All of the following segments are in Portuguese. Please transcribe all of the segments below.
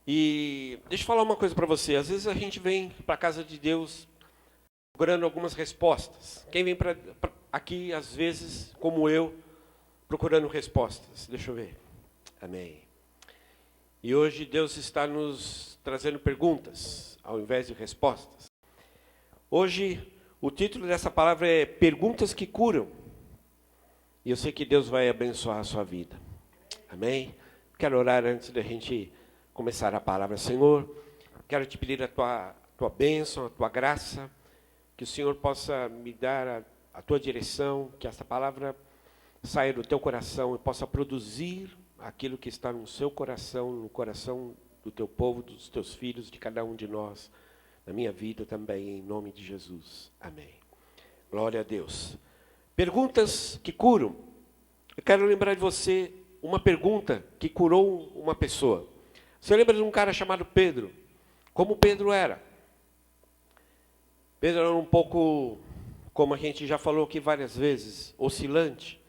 E deixa eu falar uma coisa para você. Às vezes a gente vem para a casa de Deus procurando algumas respostas. Quem vem aqui, às vezes, como eu, procurando respostas? Deixa eu ver. Amém. E hoje Deus está nos trazendo perguntas, ao invés de respostas. Hoje, o título dessa palavra é Perguntas que Curam. E eu sei que Deus vai abençoar a sua vida. Amém? Quero orar antes da gente começar a palavra. Senhor, quero te pedir a tua bênção, a tua graça, que o Senhor possa me dar a tua direção, que essa palavra saia do teu coração e possa produzir aquilo que está no seu coração, no coração do teu povo, dos teus filhos, de cada um de nós, na minha vida também, em nome de Jesus. Amém. Glória a Deus. Perguntas que curam. Eu quero lembrar de você uma pergunta que curou uma pessoa. Você lembra de um cara chamado Pedro? Como Pedro era? Pedro era um pouco, como a gente já falou aqui várias vezes, oscilante.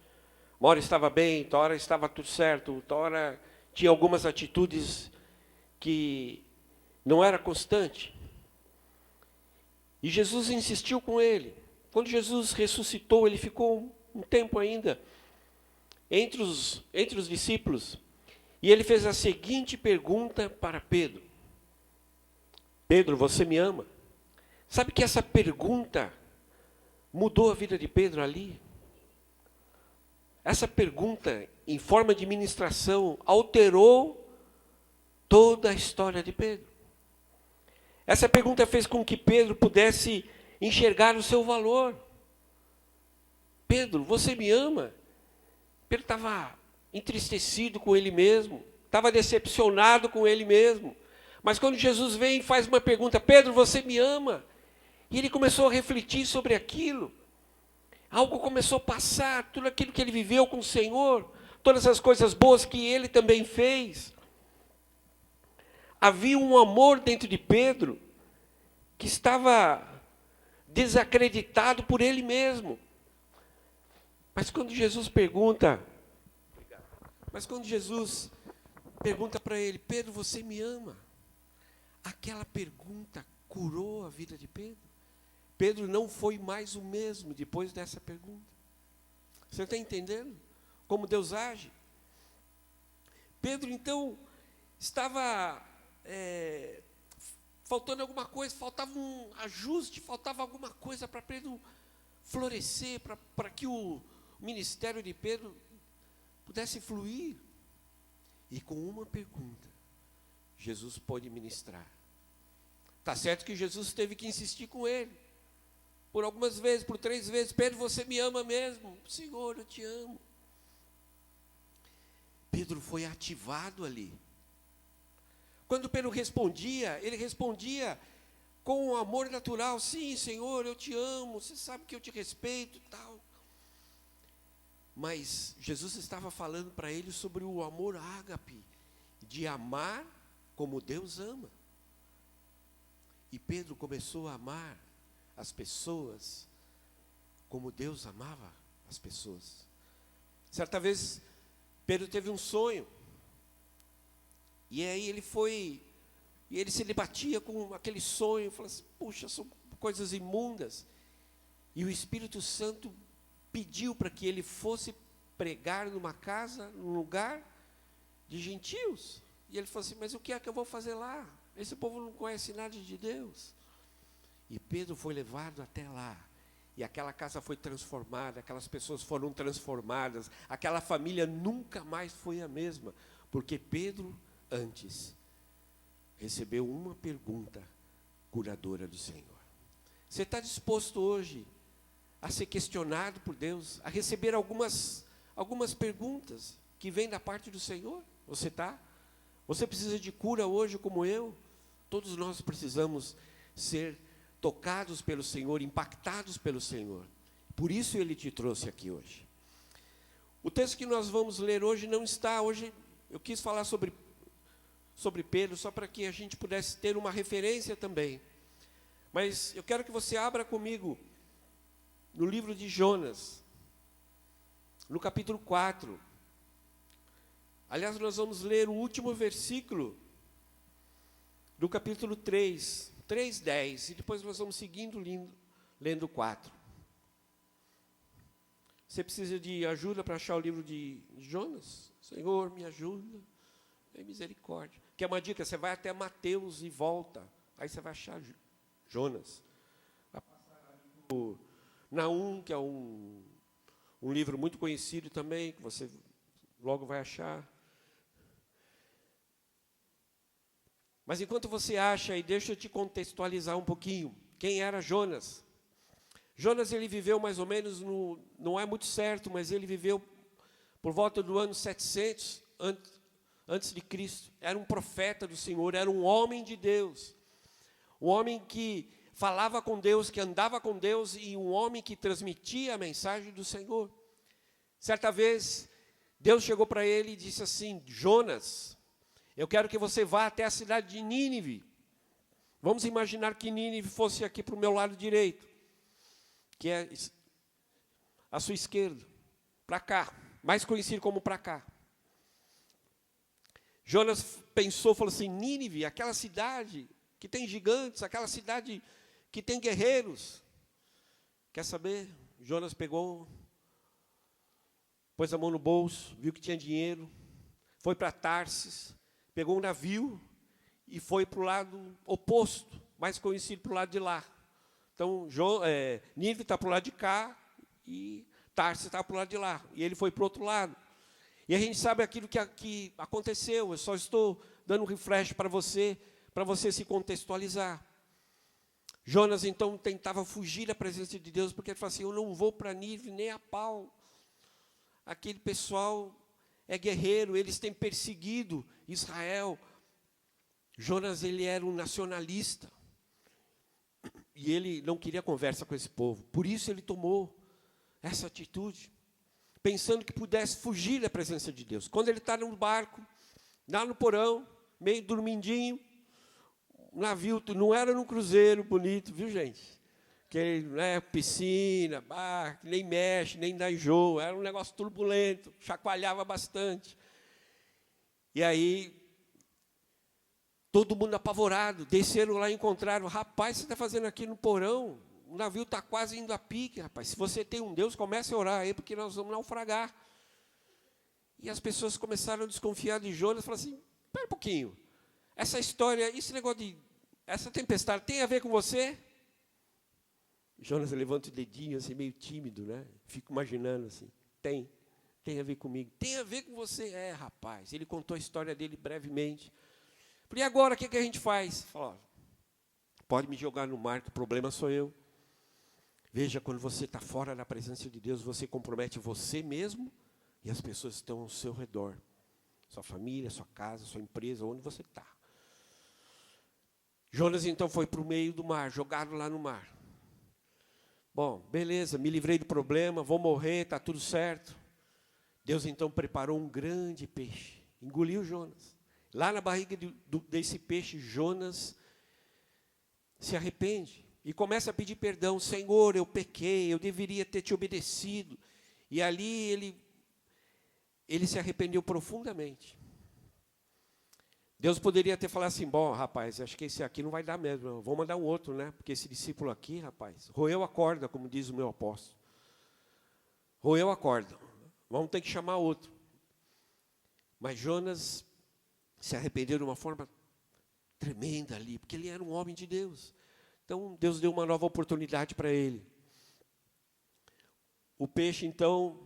Uma hora estava bem, outra hora estava tudo certo, outra hora tinha algumas atitudes que não era constante. E Jesus insistiu com ele. Quando Jesus ressuscitou, ele ficou um tempo ainda entre os discípulos. E ele fez a seguinte pergunta para Pedro. Pedro, você me ama? Sabe que essa pergunta mudou a vida de Pedro ali? Essa pergunta, em forma de ministração, alterou toda a história de Pedro. Essa pergunta fez com que Pedro pudesse enxergar o seu valor. Pedro, você me ama? Pedro estava entristecido com ele mesmo, estava decepcionado com ele mesmo. Mas quando Jesus vem e faz uma pergunta, Pedro, você me ama? E ele começou a refletir sobre aquilo. Algo começou a passar, tudo aquilo que ele viveu com o Senhor, todas as coisas boas que ele também fez. Havia um amor dentro de Pedro que estava desacreditado por ele mesmo. Mas quando Jesus pergunta para ele, Pedro, você me ama? Aquela pergunta curou a vida de Pedro. Pedro não foi mais o mesmo depois dessa pergunta. Você está entendendo como Deus age? Pedro, então, estava faltando alguma coisa, faltava um ajuste, faltava alguma coisa para Pedro florescer, para que o ministério de Pedro pudesse fluir. E com uma pergunta, Jesus pôde ministrar. Está certo que Jesus teve que insistir com ele. Por algumas vezes, por 3 vezes, Pedro, você me ama mesmo? Senhor, eu te amo. Pedro foi ativado ali. Quando Pedro respondia, ele respondia com um amor natural. Sim, Senhor, eu te amo, você sabe que eu te respeito e tal. Mas Jesus estava falando para ele sobre o amor ágape, de amar como Deus ama. E Pedro começou a amar as pessoas como Deus amava as pessoas. Certa vez, Pedro teve um sonho. E aí ele se debatia com aquele sonho, falou assim, puxa, são coisas imundas. E o Espírito Santo pediu para que ele fosse pregar numa casa, num lugar de gentios. E ele falou assim, mas o que é que eu vou fazer lá? Esse povo não conhece nada de Deus. E Pedro foi levado até lá. E aquela casa foi transformada, aquelas pessoas foram transformadas, aquela família nunca mais foi a mesma, porque Pedro, antes, recebeu uma pergunta curadora do Senhor. Você está disposto hoje a ser questionado por Deus, a receber algumas perguntas que vêm da parte do Senhor? Você está? Você precisa de cura hoje como eu? Todos nós precisamos ser tocados pelo Senhor, impactados pelo Senhor. Por isso Ele te trouxe aqui hoje. O texto que nós vamos ler hoje não está, hoje eu quis falar sobre Pedro, só para que a gente pudesse ter uma referência também. Mas eu quero que você abra comigo no livro de Jonas, no capítulo 4. Aliás, nós vamos ler o último versículo do capítulo 3, 3:10, e depois nós vamos seguindo lendo 4. Você precisa de ajuda para achar o livro de Jonas? Senhor, me ajuda, tem misericórdia. Que é uma dica, você vai até Mateus e volta, aí você vai achar Jonas. Vai passar o Naum, que é um livro muito conhecido também, que você logo vai achar. Mas enquanto você acha, e deixa eu te contextualizar um pouquinho, quem era Jonas? Jonas, ele viveu mais ou menos, não é muito certo, mas ele viveu por volta do ano 700 antes de Cristo. Era um profeta do Senhor, era um homem de Deus. Um homem que falava com Deus, que andava com Deus, e um homem que transmitia a mensagem do Senhor. Certa vez, Deus chegou para ele e disse assim: Jonas, eu quero que você vá até a cidade de Nínive. Vamos imaginar que Nínive fosse aqui para o meu lado direito, que é a sua esquerda, para cá, mais conhecido como para cá. Jonas pensou, falou assim: Nínive, aquela cidade que tem gigantes, aquela cidade que tem guerreiros. Quer saber? Jonas pegou, pôs a mão no bolso, viu que tinha dinheiro, foi para Tarsis, pegou um navio e foi para o lado oposto, mais conhecido para o lado de lá. Então, Nínive está para o lado de cá e Tarsis está para o lado de lá. E ele foi para o outro lado. E a gente sabe aquilo que aconteceu. Eu só estou dando um refresh para você se contextualizar. Jonas, então, tentava fugir da presença de Deus, porque ele falou assim: eu não vou para Nínive nem a pau. Aquele pessoal é guerreiro, eles têm perseguido Israel. Jonas, ele era um nacionalista. E ele não queria conversa com esse povo. Por isso ele tomou essa atitude, pensando que pudesse fugir da presença de Deus. Quando ele está no barco, lá no porão, meio dormindinho, o navio não era num cruzeiro bonito, viu, gente? Que né, piscina, bar, que nem mexe, nem dá enjoo, era um negócio turbulento, chacoalhava bastante. E aí, todo mundo apavorado, desceram lá e encontraram: rapaz, você está fazendo aqui no porão? O navio está quase indo a pique, rapaz. Se você tem um Deus, comece a orar aí, porque nós vamos naufragar. E as pessoas começaram a desconfiar de Jonas, falaram assim: espera um pouquinho, essa história, esse negócio essa tempestade tem a ver com você? Jonas levanta o dedinho, assim, meio tímido, né? Fico imaginando assim: tem a ver comigo. Tem a ver com você? É, rapaz. Ele contou a história dele brevemente. E agora, o que a gente faz? Fala: pode me jogar no mar, que o problema sou eu. Veja, quando você está fora da presença de Deus, você compromete você mesmo e as pessoas que estão ao seu redor. Sua família, sua casa, sua empresa, onde você está. Jonas, então, foi para o meio do mar, jogado lá no mar. Bom, beleza, me livrei do problema, vou morrer, está tudo certo. Deus, então, preparou um grande peixe, engoliu Jonas. Lá na barriga desse peixe, Jonas se arrepende e começa a pedir perdão. Senhor, eu pequei, eu deveria ter te obedecido. E ali ele se arrependeu profundamente. Deus poderia ter falado assim: bom, rapaz, acho que esse aqui não vai dar mesmo, vou mandar um outro, né? Porque esse discípulo aqui, rapaz, roeu a corda, como diz o meu apóstolo. Roeu a corda, vamos ter que chamar outro. Mas Jonas se arrependeu de uma forma tremenda ali, porque ele era um homem de Deus. Então, Deus deu uma nova oportunidade para ele. O peixe, então,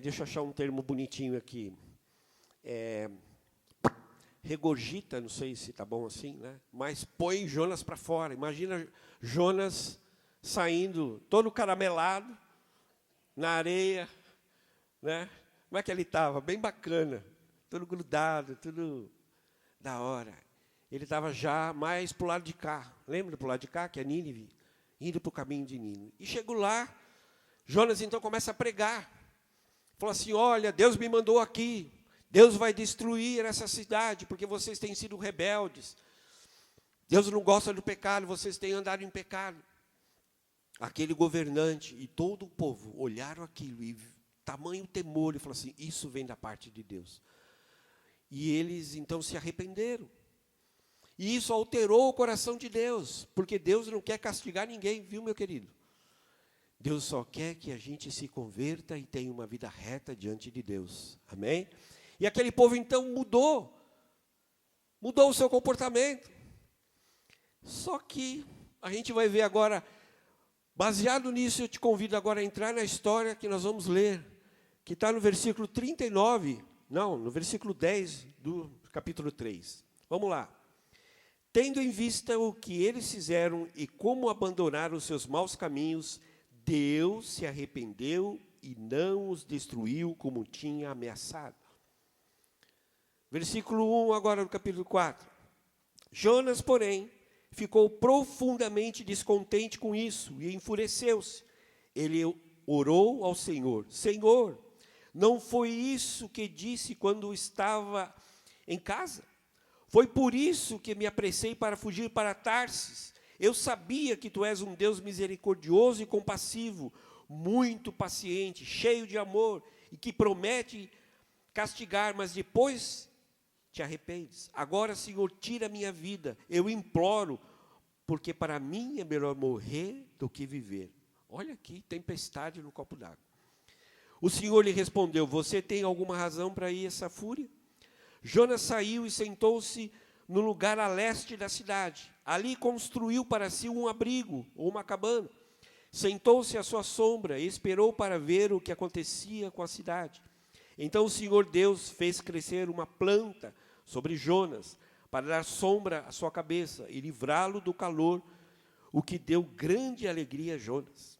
deixa eu achar um termo bonitinho aqui. Regurgita, não sei se está bom assim, né? Mas põe Jonas para fora. Imagina Jonas saindo todo caramelado, na areia, né? Como é que ele estava? Bem bacana, todo grudado, tudo da hora. Ele estava já mais para o lado de cá. Lembra para o lado de cá, que é Nínive? Indo para o caminho de Nínive. E chegou lá, Jonas então começa a pregar. Falou assim: olha, Deus me mandou aqui. Deus vai destruir essa cidade, porque vocês têm sido rebeldes. Deus não gosta do pecado, vocês têm andado em pecado. Aquele governante e todo o povo olharam aquilo e tamanho temor, e falaram assim: isso vem da parte de Deus. E eles então se arrependeram. E isso alterou o coração de Deus, porque Deus não quer castigar ninguém, viu, meu querido? Deus só quer que a gente se converta e tenha uma vida reta diante de Deus. Amém? E aquele povo então mudou o seu comportamento. Só que a gente vai ver agora, baseado nisso, eu te convido agora a entrar na história que nós vamos ler, que está no versículo 39, não, no versículo 10 do capítulo 3. Vamos lá. Tendo em vista o que eles fizeram e como abandonaram os seus maus caminhos, Deus se arrependeu e não os destruiu como tinha ameaçado. Versículo 1 agora do capítulo 4. Jonas, porém, ficou profundamente descontente com isso e enfureceu-se. Ele orou ao Senhor: Senhor, não foi isso que disse quando estava em casa? Foi por isso que me apressei para fugir para Tarsis. Eu sabia que tu és um Deus misericordioso e compassivo, muito paciente, cheio de amor, e que promete castigar, mas depois te arrependes. Agora, Senhor, tira a minha vida, eu imploro, porque para mim é melhor morrer do que viver. Olha aqui, tempestade no copo d'água. O Senhor lhe respondeu: você tem alguma razão para ir essa fúria? Jonas saiu e sentou-se no lugar a leste da cidade. Ali construiu para si um abrigo, ou uma cabana. Sentou-se à sua sombra e esperou para ver o que acontecia com a cidade. Então o Senhor Deus fez crescer uma planta sobre Jonas, para dar sombra à sua cabeça e livrá-lo do calor, o que deu grande alegria a Jonas.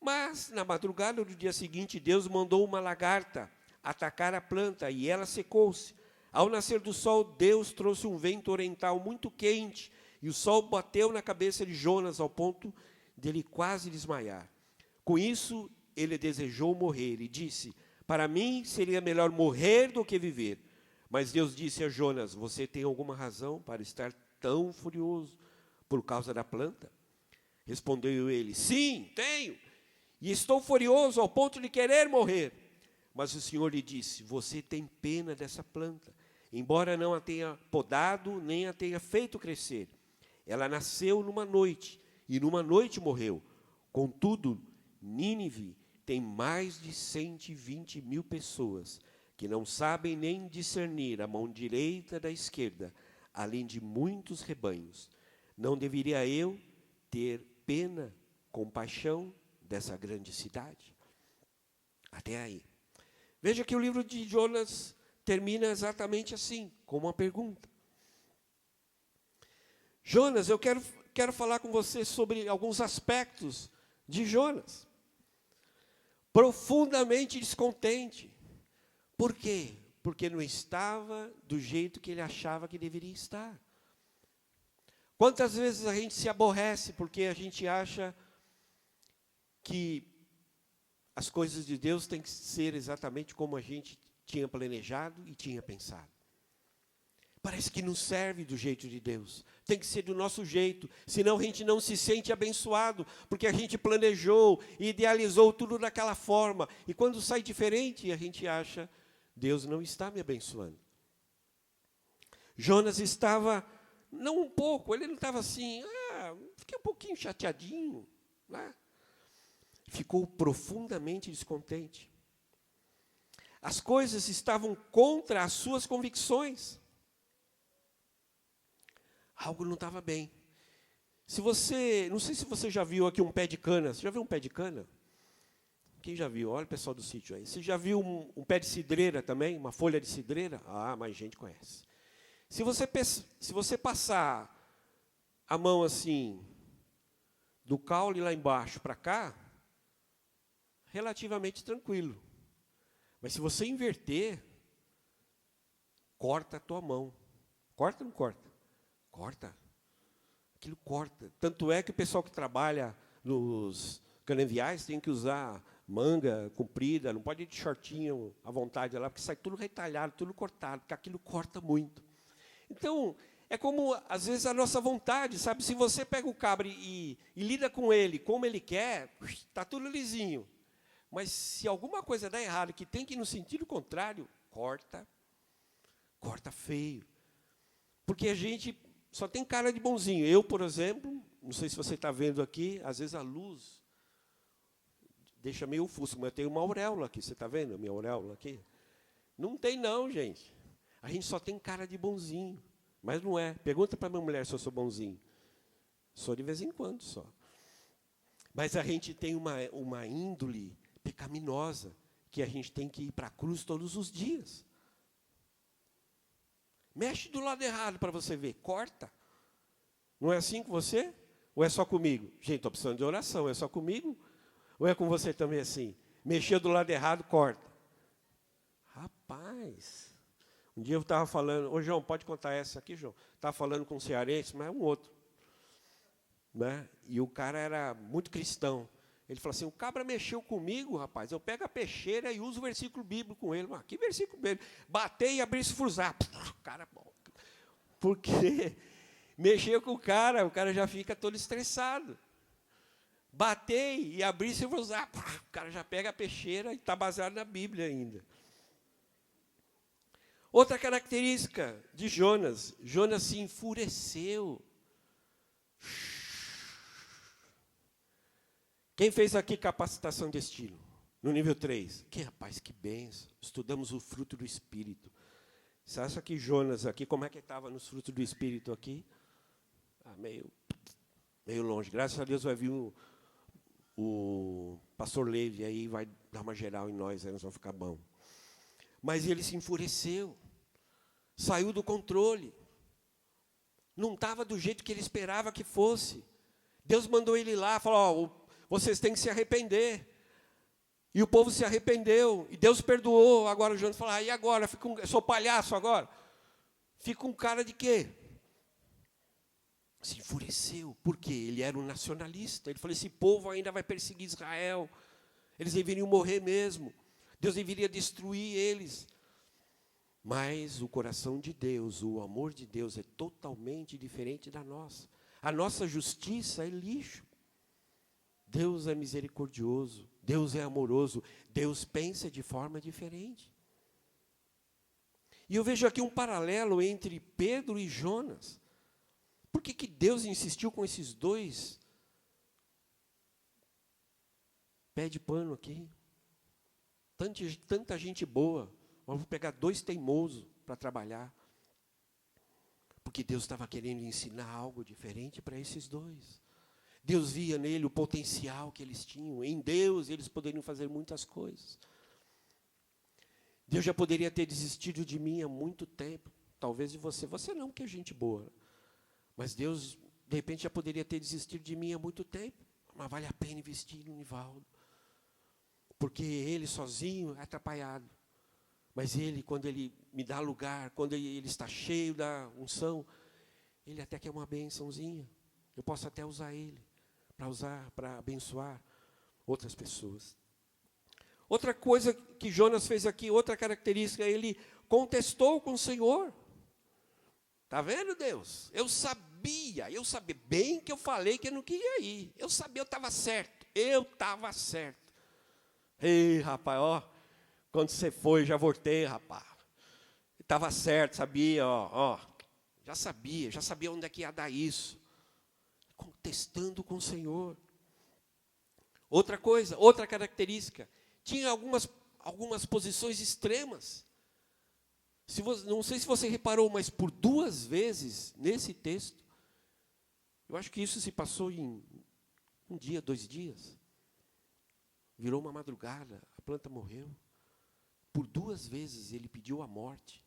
Mas, na madrugada do dia seguinte, Deus mandou uma lagarta atacar a planta, e ela secou-se. Ao nascer do sol, Deus trouxe um vento oriental muito quente, e o sol bateu na cabeça de Jonas, ao ponto de ele quase desmaiar. Com isso, ele desejou morrer, e disse: para mim seria melhor morrer do que viver. Mas Deus disse a Jonas: você tem alguma razão para estar tão furioso por causa da planta? Respondeu ele: sim, tenho, e estou furioso ao ponto de querer morrer. Mas o Senhor lhe disse: você tem pena dessa planta, embora não a tenha podado, nem a tenha feito crescer. Ela nasceu numa noite, e numa noite morreu. Contudo, Nínive tem mais de 120.000 pessoas, que não sabem nem discernir a mão direita da esquerda, além de muitos rebanhos. Não deveria eu ter pena, compaixão dessa grande cidade? Até aí. Veja que o livro de Jonas termina exatamente assim, com uma pergunta. Jonas, eu quero falar com você sobre alguns aspectos de Jonas. Profundamente descontente. Por quê? Porque não estava do jeito que ele achava que deveria estar. Quantas vezes a gente se aborrece porque a gente acha que as coisas de Deus têm que ser exatamente como a gente tinha planejado e tinha pensado. Parece que não serve do jeito de Deus. Tem que ser do nosso jeito, senão a gente não se sente abençoado, porque a gente planejou e idealizou tudo daquela forma. E quando sai diferente, a gente acha: Deus não está me abençoando. Jonas estava, não um pouco, ele não estava assim, fiquei um pouquinho chateadinho, né? Ficou profundamente descontente. As coisas estavam contra as suas convicções. Algo não estava bem. Não sei se você já viu aqui um pé de cana. Você já viu um pé de cana? Quem já viu? Olha o pessoal do sítio aí. Você já viu um pé de cidreira também? Uma folha de cidreira? Mais gente conhece. Se você passar a mão assim, do caule lá embaixo para cá, relativamente tranquilo. Mas se você inverter, corta a tua mão. Corta ou não corta? Corta. Aquilo corta. Tanto é que o pessoal que trabalha nos canaviais tem que usar manga comprida, não pode ir de shortinho à vontade lá, porque sai tudo retalhado, tudo cortado, porque aquilo corta muito. Então, é como, às vezes, a nossa vontade, sabe? Se você pega o cabra e lida com ele como ele quer, está tudo lisinho. Mas se alguma coisa dá errado, que tem que ir no sentido contrário, corta feio. Porque a gente Só tem cara de bonzinho. Eu, por exemplo, não sei se você está vendo aqui, às vezes a luz deixa meio ofusco, mas eu tenho uma auréola aqui. Você está vendo a minha auréola aqui? Não tem não, gente. A gente só tem cara de bonzinho. Mas não é. Pergunta para a minha mulher se eu sou bonzinho. Sou de vez em quando só. Mas a gente tem uma índole pecaminosa, que a gente tem que ir para a cruz todos os dias. Mexe do lado errado para você ver. Corta. Não é assim com você? Ou é só comigo? Gente, estou precisando de oração. É só comigo? Ou é com você também assim? Mexeu do lado errado, corta. Rapaz. Um dia eu estava falando... Ô, João, pode contar essa aqui, João? Estava falando com um cearense, mas é um outro. Né? E o cara era muito cristão. Ele falou assim, o cabra mexeu comigo, rapaz. Eu pego a peixeira e uso o versículo bíblico com ele. Mas que versículo bíblico? Bater e abrir e se frusar. Cara, bom. Porque mexeu com o cara já fica todo estressado. Bater e abrir e se frusar. O cara já pega a peixeira e está baseado na Bíblia ainda. Outra característica de Jonas. Jonas se enfureceu. Quem fez aqui capacitação de estilo? No nível 3. Que rapaz, que benção. Estudamos o fruto do Espírito. Você acha que Jonas aqui, como é que estava nos frutos do Espírito aqui? Meio longe. Graças a Deus vai vir o pastor Levi aí, vai dar uma geral em nós, aí nós vamos ficar bom. Mas ele se enfureceu. Saiu do controle. Não estava do jeito que ele esperava que fosse. Deus mandou ele lá, falou, vocês têm que se arrepender. E o povo se arrependeu. E Deus perdoou. Agora o Jonas fala, e agora? Eu sou palhaço agora? Fica um cara de quê? Se enfureceu. Por quê? Ele era um nacionalista. Ele falou, esse povo ainda vai perseguir Israel. Eles deveriam morrer mesmo. Deus deveria destruir eles. Mas o coração de Deus, o amor de Deus é totalmente diferente da nossa. A nossa justiça é lixo. Deus é misericordioso, Deus é amoroso, Deus pensa de forma diferente. E eu vejo aqui um paralelo entre Pedro e Jonas. Por que Deus insistiu com esses dois pé de pano aqui? Tanta gente boa, mas vou pegar dois teimosos para trabalhar. Porque Deus estava querendo ensinar algo diferente para esses dois. Deus via nele o potencial que eles tinham. Em Deus, eles poderiam fazer muitas coisas. Deus já poderia ter desistido de mim há muito tempo. Talvez de você. Você não, que é gente boa. Mas Deus, de repente, já poderia ter desistido de mim há muito tempo. Mas vale a pena investir no Nivaldo. Porque ele sozinho é atrapalhado. Mas ele, quando ele me dá lugar, quando ele está cheio da unção, ele até quer uma bençãozinha. Eu posso até usar ele. Para abençoar outras pessoas. Outra coisa que Jonas fez aqui, outra característica, ele contestou com o Senhor. Está vendo, Deus? Eu sabia bem que eu falei que eu não queria ir. Eu sabia, eu estava certo. Ei, rapaz, quando você foi, já voltei, rapaz. Estava certo, sabia, já sabia onde é que ia dar isso. Contestando com o Senhor. Outra coisa, outra característica, tinha algumas posições extremas. Não sei se você reparou, mas por 2 vezes, nesse texto, eu acho que isso se passou em 1 dia, 2 dias. Virou uma madrugada, a planta morreu. Por 2 vezes ele pediu a morte.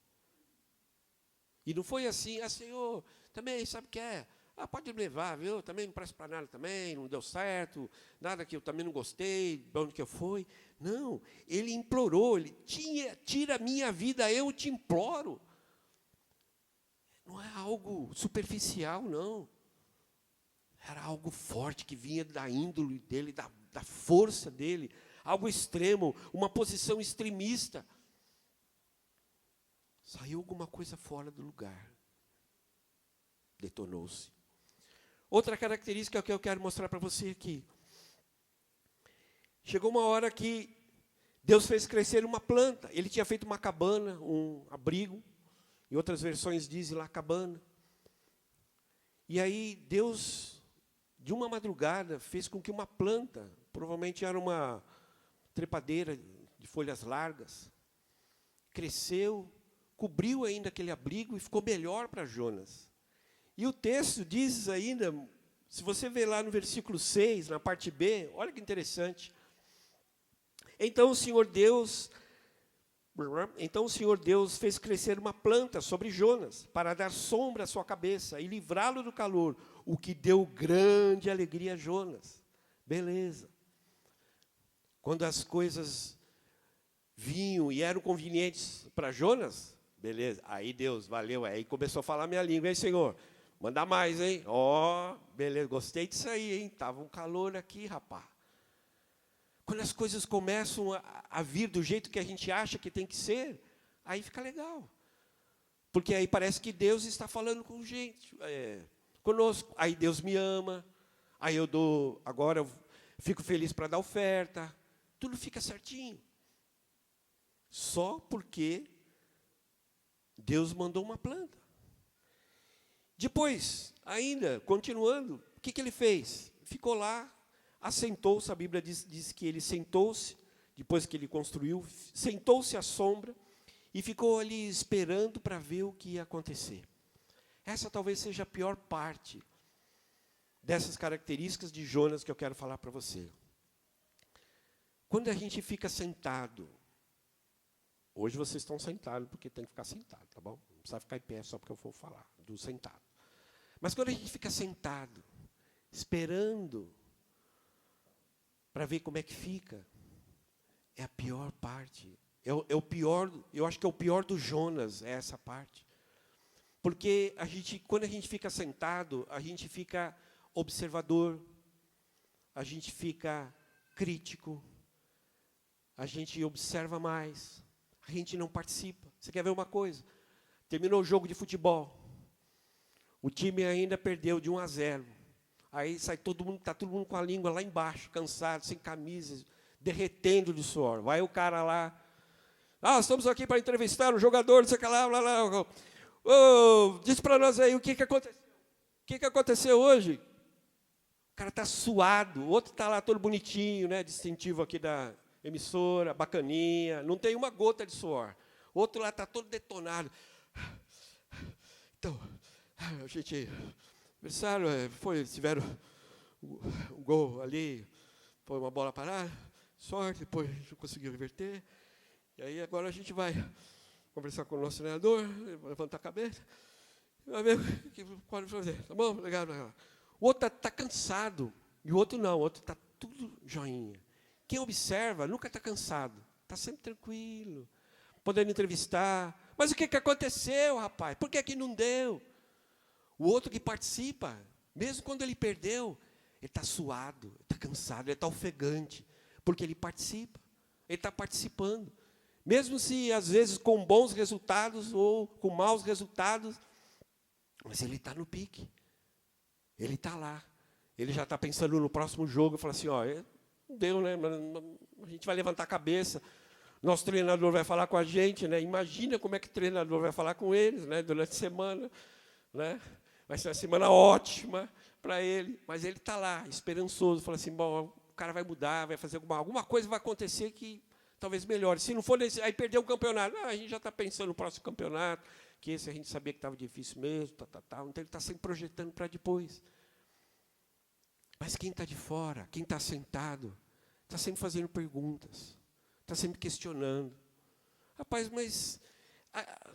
E não foi assim, Senhor, também sabe o que é? Pode me levar, viu? Também não presta para nada também, não deu certo, nada que eu também não gostei, de onde que eu fui. Não, ele implorou, tira a minha vida, eu te imploro. Não é algo superficial, não. Era algo forte que vinha da índole dele, da força dele, algo extremo, uma posição extremista. Saiu alguma coisa fora do lugar. Detonou-se. Outra característica que eu quero mostrar para você aqui. Chegou uma hora que Deus fez crescer uma planta. Ele tinha feito uma cabana, um abrigo. Em outras versões dizem lá cabana. E aí Deus, de uma madrugada, fez com que uma planta, provavelmente era uma trepadeira de folhas largas, cresceu, cobriu ainda aquele abrigo e ficou melhor para Jonas. E o texto diz ainda, se você ver lá no versículo 6, na parte B, olha que interessante. Então o Senhor Deus fez crescer uma planta sobre Jonas, para dar sombra à sua cabeça e livrá-lo do calor, o que deu grande alegria a Jonas. Beleza. Quando as coisas vinham e eram convenientes para Jonas, beleza. Aí Deus, valeu. Aí começou a falar minha língua. Aí, Senhor, manda mais, hein? Beleza, gostei disso aí, hein? Estava um calor aqui, rapaz. Quando as coisas começam a vir do jeito que a gente acha que tem que ser, aí fica legal. Porque aí parece que Deus está falando com gente, conosco. Aí Deus me ama, aí agora eu fico feliz para dar oferta. Tudo fica certinho. Só porque Deus mandou uma planta. Depois, ainda, continuando, o que ele fez? Ficou lá, assentou-se, a Bíblia diz que ele sentou-se, depois que ele construiu, sentou-se à sombra e ficou ali esperando para ver o que ia acontecer. Essa talvez seja a pior parte dessas características de Jonas que eu quero falar para você. Quando a gente fica sentado, hoje vocês estão sentados porque tem que ficar sentado, tá bom? Não precisa ficar em pé só porque eu vou falar do sentado. Mas quando a gente fica sentado, esperando para ver como é que fica, é a pior parte. É o pior, eu acho que é o pior do Jonas, é essa parte. Porque quando a gente fica sentado, a gente fica observador, a gente fica crítico, a gente observa mais, a gente não participa. Você quer ver uma coisa? Terminou o jogo de futebol, o time ainda perdeu de 1-0. Aí sai todo mundo, está todo mundo com a língua lá embaixo, cansado, sem camisa, derretendo de suor. Vai o cara lá, estamos aqui para entrevistar o jogador, não sei o que lá, diz para nós aí o que aconteceu. O que aconteceu hoje? O cara está suado, o outro está lá todo bonitinho, né, distintivo aqui da emissora, bacaninha, não tem uma gota de suor. O outro lá está todo detonado. Então, a gente, adversário, tiveram um gol ali, foi uma bola parada, sorte, depois a gente não conseguiu reverter. E aí agora a gente vai conversar com o nosso treinador, levantar a cabeça, vai ver o que pode fazer. Tá bom? Obrigado. O outro está cansado, e o outro não, o outro está tudo joinha. Quem observa nunca está cansado, está sempre tranquilo, podendo entrevistar. Mas o que aconteceu, rapaz? Por que não deu? O outro que participa, mesmo quando ele perdeu, ele está suado, ele está cansado, ele está ofegante, porque ele participa, ele está participando. Mesmo se, às vezes, com bons resultados ou com maus resultados, mas ele está no pique. Ele está lá. Ele já está pensando no próximo jogo e fala assim, não deu, né? A gente vai levantar a cabeça. Nosso treinador vai falar com a gente, né? Imagina como é que o treinador vai falar com eles, né? Durante a semana, né? Vai ser uma semana ótima para ele, mas ele está lá, esperançoso, fala assim, bom, o cara vai mudar, vai fazer alguma coisa vai acontecer que talvez melhore. Se não for nesse, aí perder o campeonato, a gente já está pensando no próximo campeonato, que esse a gente sabia que estava difícil mesmo, então ele está sempre projetando para depois. Mas quem está de fora, quem está sentado, está sempre fazendo perguntas, está sempre questionando. Rapaz, mas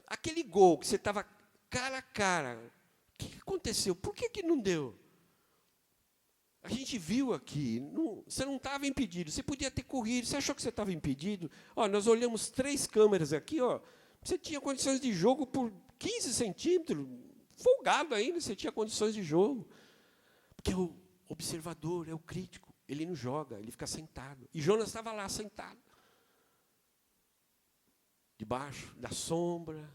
aquele gol que você estava cara a cara, o que aconteceu? Por que não deu? A gente viu aqui, você não estava impedido, você podia ter corrido, você achou que você estava impedido? Nós olhamos 3 câmeras aqui, você tinha condições de jogo por 15 centímetros, folgado ainda, você tinha condições de jogo. Porque o observador é o crítico, ele não joga, ele fica sentado. E Jonas estava lá sentado, debaixo da sombra.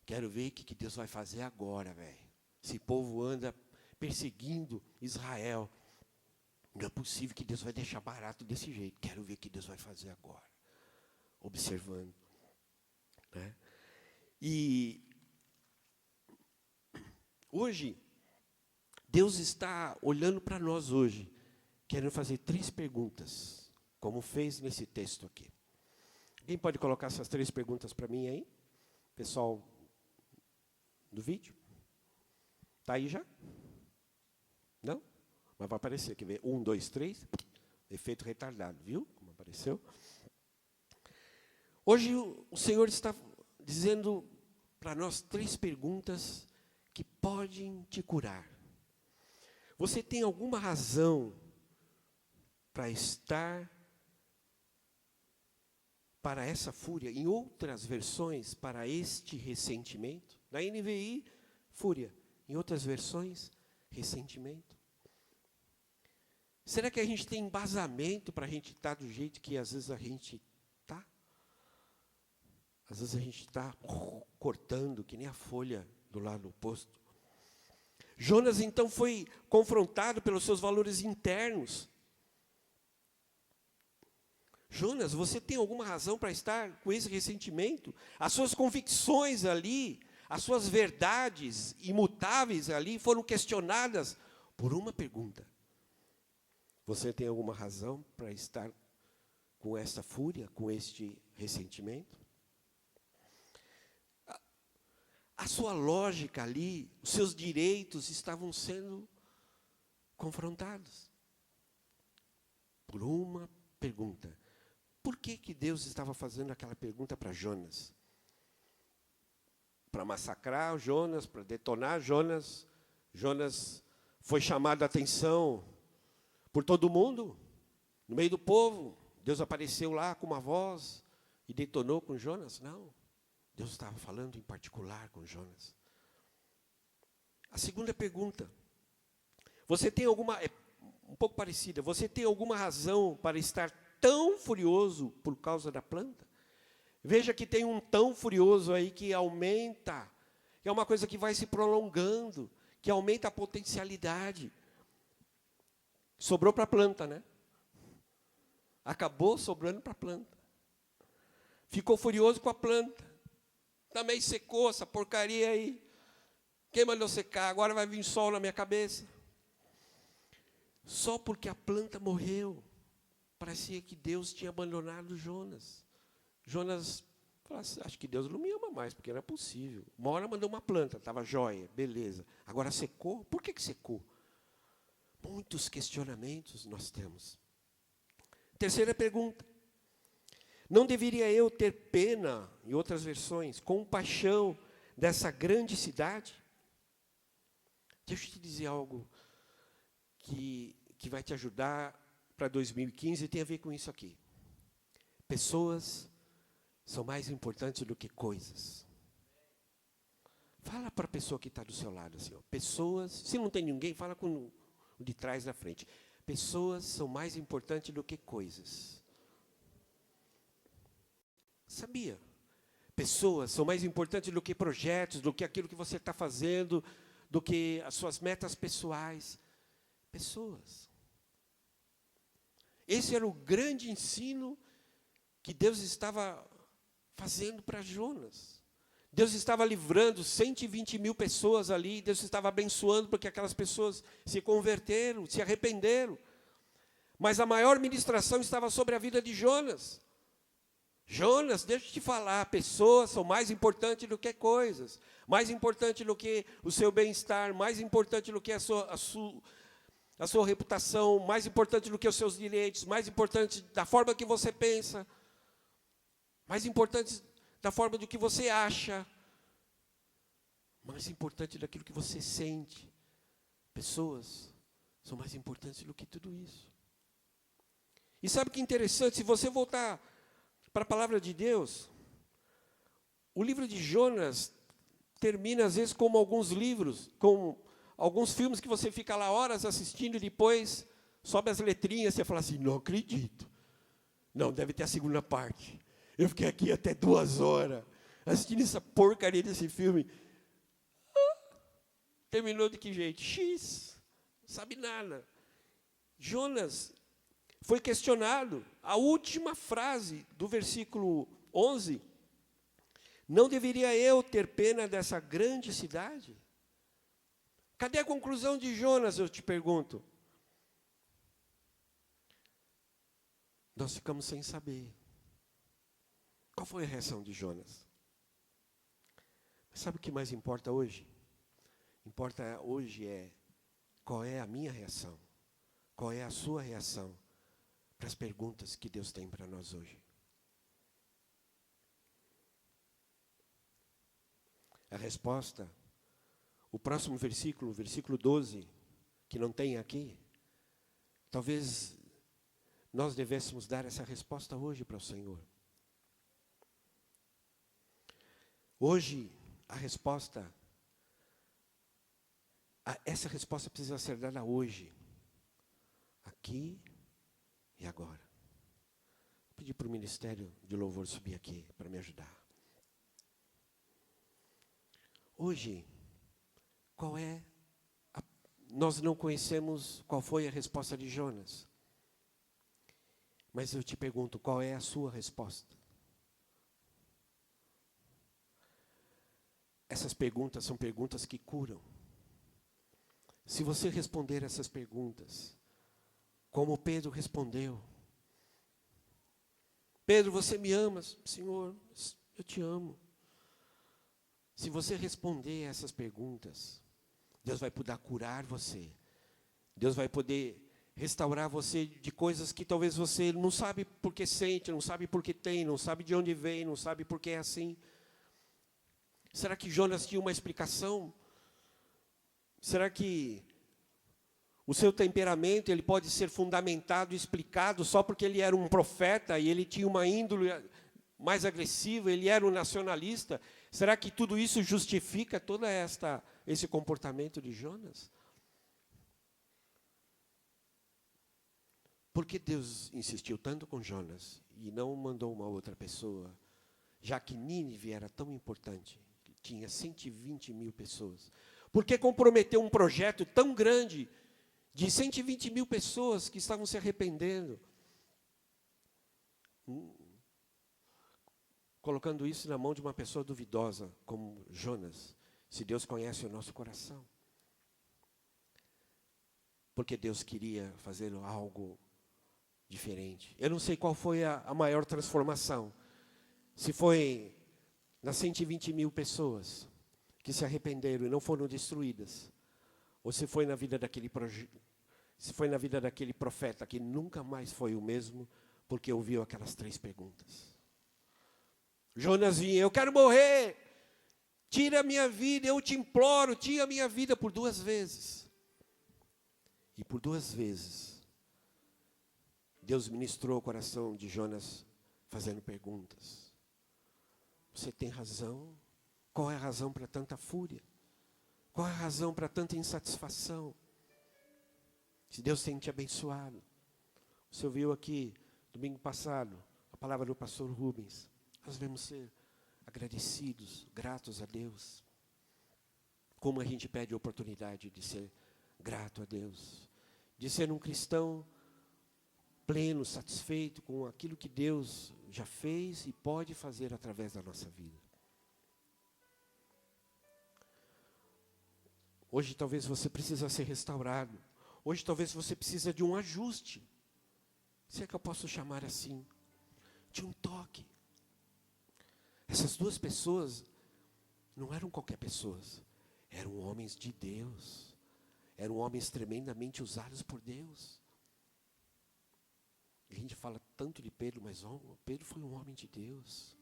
Quero ver o que Deus vai fazer agora, velho. Esse povo anda perseguindo Israel. Não é possível que Deus vai deixar barato desse jeito. Quero ver o que Deus vai fazer agora. Observando. Né? E hoje, Deus está olhando para nós hoje, querendo fazer 3 perguntas, como fez nesse texto aqui. Quem pode colocar essas 3 perguntas para mim aí? Pessoal do vídeo? Está aí já? Não? Mas vai aparecer, quer ver? 1, 2, 3, efeito retardado, viu? Como apareceu. Hoje o Senhor está dizendo para nós 3 perguntas que podem te curar. Você tem alguma razão para estar para essa fúria? Em outras versões, para este ressentimento? Na NVI, fúria. Em outras versões, ressentimento. Será que a gente tem embasamento para a gente estar do jeito que às vezes a gente está? Às vezes a gente está cortando, que nem a folha do lado oposto. Jonas, então, foi confrontado pelos seus valores internos. Jonas, você tem alguma razão para estar com esse ressentimento? As suas convicções ali, as suas verdades imutáveis ali foram questionadas por uma pergunta. Você tem alguma razão para estar com essa fúria, com este ressentimento? A sua lógica ali, os seus direitos estavam sendo confrontados por uma pergunta. Por que Deus estava fazendo aquela pergunta para Jonas? Para massacrar Jonas, para detonar Jonas. Jonas foi chamado a atenção por todo mundo, no meio do povo. Deus apareceu lá com uma voz e detonou com Jonas? Não. Deus estava falando em particular com Jonas. A segunda pergunta. Você tem alguma, é um pouco parecida, você tem alguma razão para estar tão furioso por causa da planta? Veja que tem um tão furioso aí que aumenta, que é uma coisa que vai se prolongando, que aumenta a potencialidade. Sobrou para a planta, né? Acabou sobrando para a planta. Ficou furioso com a planta. Também secou essa porcaria aí. Quem mandou secar? Agora vai vir sol na minha cabeça. Só porque a planta morreu. Parecia que Deus tinha abandonado Jonas. Jonas falou assim, acho que Deus não me ama mais, porque não é possível. Uma hora mandou uma planta, estava jóia, beleza. Agora secou? Por que secou? Muitos questionamentos nós temos. Terceira pergunta. Não deveria eu ter pena, em outras versões, compaixão dessa grande cidade? Deixa eu te dizer algo que vai te ajudar para 2015 e tem a ver com isso aqui. Pessoas são mais importantes do que coisas. Fala para a pessoa que está do seu lado assim, ó, pessoas, se não tem ninguém, fala com o de trás da frente. Pessoas são mais importantes do que coisas. Sabia? Pessoas são mais importantes do que projetos, do que aquilo que você está fazendo, do que as suas metas pessoais. Pessoas. Esse era o grande ensino que Deus estava fazendo para Jonas. Deus estava livrando 120 mil pessoas ali, Deus estava abençoando porque aquelas pessoas se converteram, se arrependeram. Mas a maior ministração estava sobre a vida de Jonas. Jonas, deixa eu te falar, pessoas são mais importantes do que coisas, mais importante do que o seu bem-estar, mais importante do que a sua reputação, mais importante do que os seus direitos, mais importante da forma que você pensa, mais importante da forma do que você acha, mais importante daquilo que você sente. Pessoas são mais importantes do que tudo isso. E sabe o que é interessante? Se você voltar para a palavra de Deus, o livro de Jonas termina, às vezes, como alguns livros, como alguns filmes que você fica lá horas assistindo e depois sobe as letrinhas e você fala assim, não acredito. Não, deve ter a segunda parte. Eu fiquei aqui até 2 horas assistindo essa porcaria desse filme. Terminou de que jeito? X. Não sabe nada. Jonas foi questionado. A última frase do versículo 11. Não deveria eu ter pena dessa grande cidade? Cadê a conclusão de Jonas, eu te pergunto? Nós ficamos sem saber. Qual foi a reação de Jonas? Sabe o que mais importa hoje? Importa hoje qual é a minha reação, qual é a sua reação para as perguntas que Deus tem para nós hoje. A resposta, o próximo versículo, versículo 12, que não tem aqui, talvez nós devêssemos dar essa resposta hoje para o Senhor. Hoje, essa resposta precisa ser dada hoje, aqui e agora. Vou pedir para o Ministério de Louvor subir aqui para me ajudar. Hoje, nós não conhecemos qual foi a resposta de Jonas, mas eu te pergunto, qual é a sua resposta? Essas perguntas são perguntas que curam. Se você responder essas perguntas, como Pedro respondeu, Pedro, você me ama? Senhor, eu te amo. Se você responder essas perguntas, Deus vai poder curar você. Deus vai poder restaurar você de coisas que talvez você não sabe por que sente, não sabe por que tem, não sabe de onde vem, não sabe por que é assim. Será que Jonas tinha uma explicação? Será que o seu temperamento ele pode ser fundamentado e explicado só porque ele era um profeta e ele tinha uma índole mais agressiva, ele era um nacionalista? Será que tudo isso justifica todo esse comportamento de Jonas? Por que Deus insistiu tanto com Jonas e não mandou uma outra pessoa, já que Nínive era tão importante, tinha 120 mil pessoas? Por que comprometeu um projeto tão grande de 120 mil pessoas que estavam se arrependendo? Colocando isso na mão de uma pessoa duvidosa, como Jonas, se Deus conhece o nosso coração. Porque Deus queria fazer algo diferente. Eu não sei qual foi a maior transformação. Se foi nas 120 mil pessoas que se arrependeram e não foram destruídas, ou se foi na vida daquele profeta que nunca mais foi o mesmo, porque ouviu aquelas 3 perguntas. Jonas vinha, eu quero morrer, tira a minha vida, eu te imploro, tira a minha vida, por 2 vezes. E por 2 vezes, Deus ministrou o coração de Jonas fazendo perguntas. Você tem razão? Qual é a razão para tanta fúria? Qual é a razão para tanta insatisfação? Se Deus tem te abençoado. Você ouviu aqui, domingo passado, a palavra do pastor Rubens. Nós devemos ser agradecidos, gratos a Deus. Como a gente pede a oportunidade de ser grato a Deus. De ser um cristão pleno, satisfeito com aquilo que Deus já fez e pode fazer através da nossa vida. Hoje talvez você precisa ser restaurado. Hoje talvez você precisa de um ajuste. Se é que eu posso chamar assim. De um toque. Essas 2 pessoas não eram qualquer pessoas. Eram homens de Deus. Eram homens tremendamente usados por Deus. A gente fala tanto de Pedro, mas Pedro foi um homem de Deus.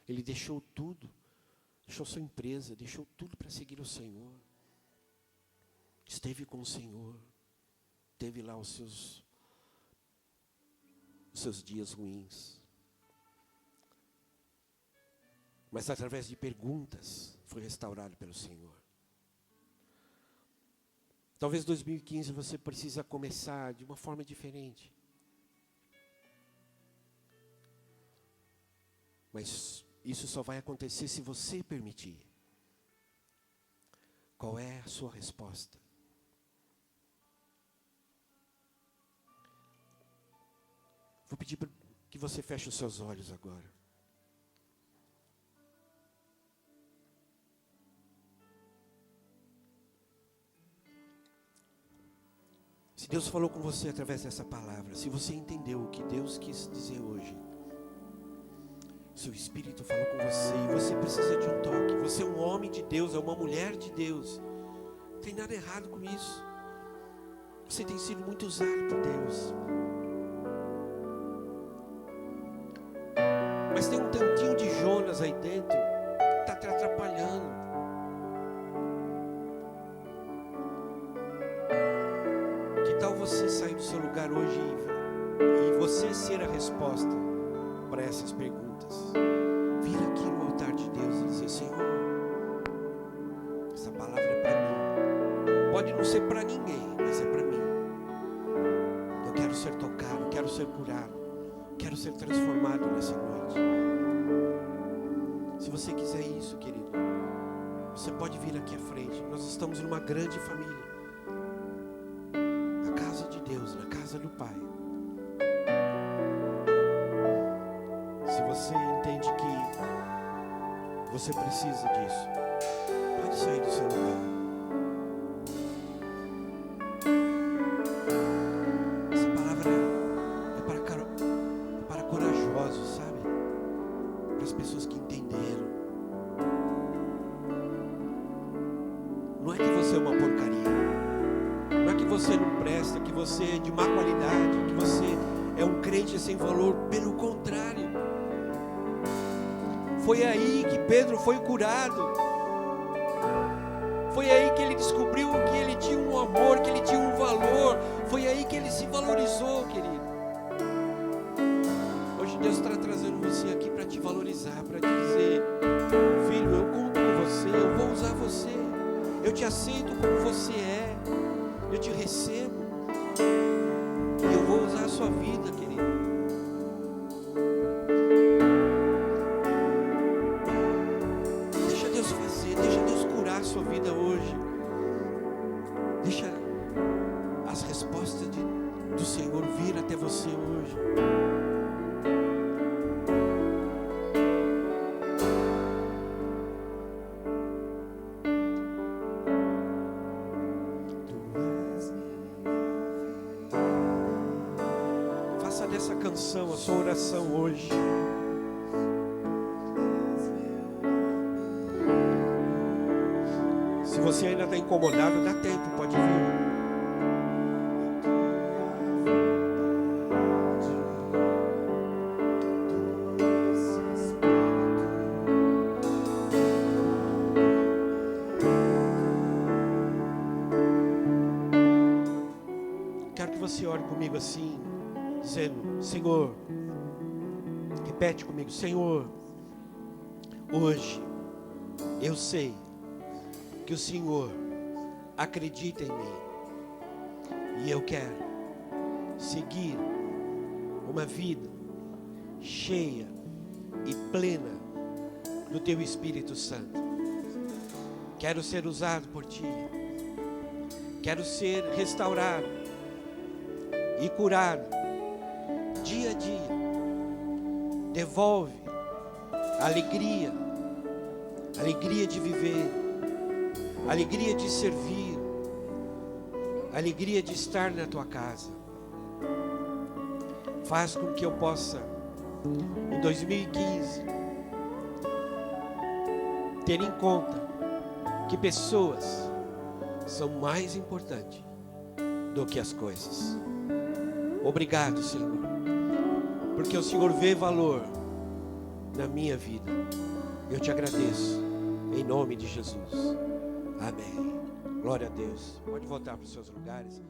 Ele deixou tudo. Deixou sua empresa, deixou tudo para seguir o Senhor. Esteve com o Senhor. Teve lá os seus dias ruins. Mas através de perguntas, foi restaurado pelo Senhor. Talvez 2015 você precisa começar de uma forma diferente. Mas isso só vai acontecer se você permitir. Qual é a sua resposta? Vou pedir que você feche os seus olhos agora. Se Deus falou com você através dessa palavra, se você entendeu o que Deus quis dizer hoje, seu Espírito falou com você e você precisa de um toque. Você é um homem de Deus, é uma mulher de Deus. Não tem nada errado com isso. Você tem sido muito usado por Deus. Mas tem um tantinho de Jonas aí dentro que está te atrapalhando. Que tal você sair do seu lugar hoje e você ser a resposta para essas perguntas? Vir aqui no altar de Deus e dizer: Senhor, essa palavra é para mim. Pode não ser para ninguém, mas é para mim. Eu quero ser tocado, quero ser curado, quero ser transformado nessa noite. Se você quiser isso, querido, você pode vir aqui à frente. Nós estamos numa grande família, na casa de Deus, na casa do Pai. Se você entende que você precisa disso, pode sair do seu lugar. Essa palavra é para corajosos, sabe? Para as pessoas que entenderam. Não é que você é uma porcaria. Não é que você não presta, que você é de má qualidade, que você é um crente sem valor. Pelo contrário. Foi aí que Pedro foi curado. Foi aí que ele descobriu que ele tinha um amor, que ele tinha um valor. Foi aí que ele se valorizou, querido. Hoje Deus está trazendo você aqui para te valorizar, para te dizer: filho, eu conto com você, eu vou usar você. Eu te aceito como você é. Eu te recebo. E eu vou usar a sua vida, querido. Sua vida hoje, deixa as respostas do Senhor vir até você hoje. Faça dessa canção a sua oração hoje. Se você ainda está incomodado, dá tempo, pode vir. Quero que você ore comigo assim, dizendo: Senhor, repete comigo: Senhor, hoje eu sei que o Senhor acredita em mim e eu quero seguir uma vida cheia e plena do Teu Espírito Santo. Quero ser usado por Ti, quero ser restaurado e curado dia a dia. Devolve a alegria de viver, alegria de servir, alegria de estar na Tua casa. Faz com que eu possa, em 2015, ter em conta que pessoas são mais importantes do que as coisas. Obrigado, Senhor, porque o Senhor vê valor na minha vida. Eu te agradeço, em nome de Jesus. Amém. Glória a Deus. Pode voltar para os seus lugares.